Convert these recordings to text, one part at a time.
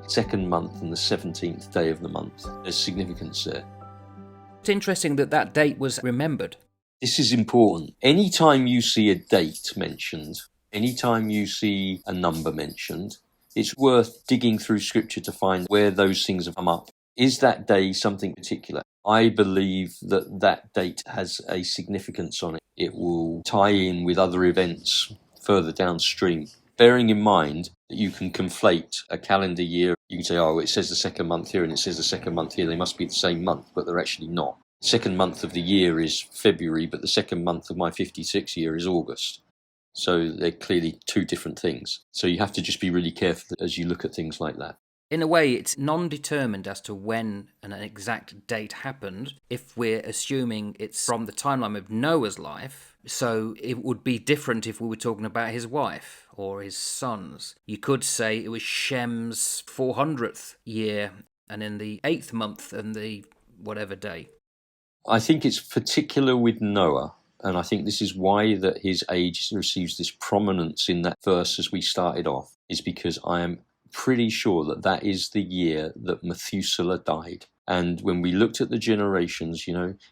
second month and the 17th day of the month. There's significance there. It's interesting that that date was remembered. This is important. Anytime you see a date mentioned, anytime you see a number mentioned, it's worth digging through scripture to find where those things have come up. Is that day something particular? I believe that that date has a significance on it. It will tie in with other events further downstream. Bearing in mind that you can conflate a calendar year. You can say, oh, it says the second month here and it says the second month here. They must be the same month, but they're actually not. Second month of the year is February, but the second month of my 56 year is August. So they're clearly two different things. So you have to just be really careful as you look at things like that. In a way, it's non-determined as to when an exact date happened, if we're assuming it's from the timeline of Noah's life. So it would be different if we were talking about his wife or his sons. You could say it was Shem's 400th year and in the 8th month and the whatever day. I think it's particular with Noah, and I think this is why that his age receives this prominence in that verse as we started off, is because I am pretty sure that that is the year that Methuselah died. And when we looked at the generations,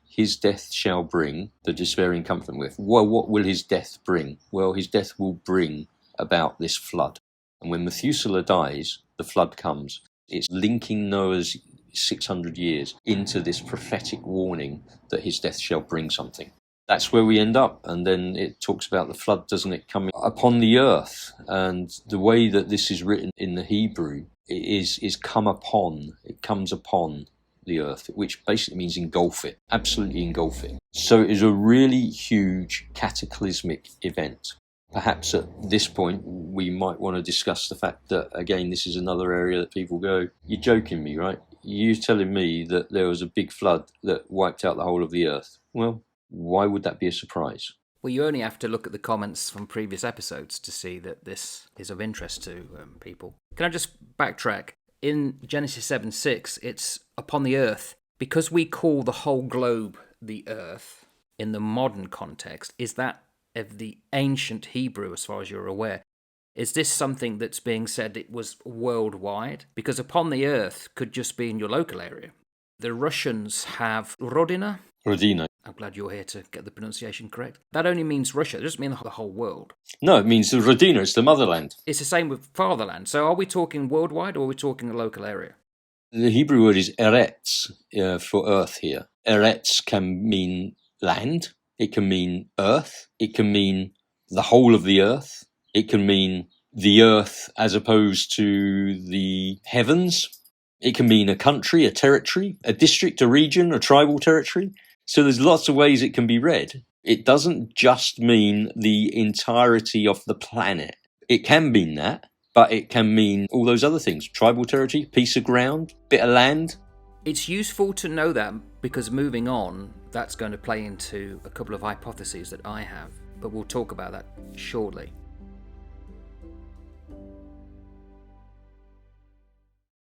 his death shall bring the despairing comfort with. Well, what will his death bring? Well, his death will bring about this flood. And when Methuselah dies, the flood comes. It's linking Noah's 600 years into this prophetic warning that his death shall bring something. That's where we end up. And then it talks about the flood, doesn't it, coming upon the earth. And the way that this is written in the Hebrew is come upon. It comes upon the earth, which basically means engulf it, absolutely engulf it. So it is a really huge cataclysmic event. Perhaps at this point, we might want to discuss the fact that, again, this is another area that people go, you're joking me, right? You're telling me that there was a big flood that wiped out the whole of the earth. Well, why would that be a surprise? Well, you only have to look at the comments from previous episodes to see that this is of interest to people. Can I just backtrack? In Genesis 7:6, it's upon the earth. Because we call the whole globe the earth in the modern context, is that of the ancient Hebrew as far as you're aware? Is this something that's being said it was worldwide? Because upon the earth could just be in your local area. The Russians have Rodina. Rodina. I'm glad you're here to get the pronunciation correct. That only means Russia. It doesn't mean the whole world. No, it means the Rodina. It's the motherland. It's the same with fatherland. So are we talking worldwide or are we talking a local area? The Hebrew word is eretz for earth here. Eretz can mean land. It can mean earth. It can mean the whole of the earth. It can mean the earth as opposed to the heavens. It can mean a country, a territory, a district, a region, a tribal territory. So there's lots of ways it can be read. It doesn't just mean the entirety of the planet. It can mean that, but it can mean all those other things. Tribal territory, piece of ground, bit of land. It's useful to know that because moving on, that's going to play into a couple of hypotheses that I have. But we'll talk about that shortly.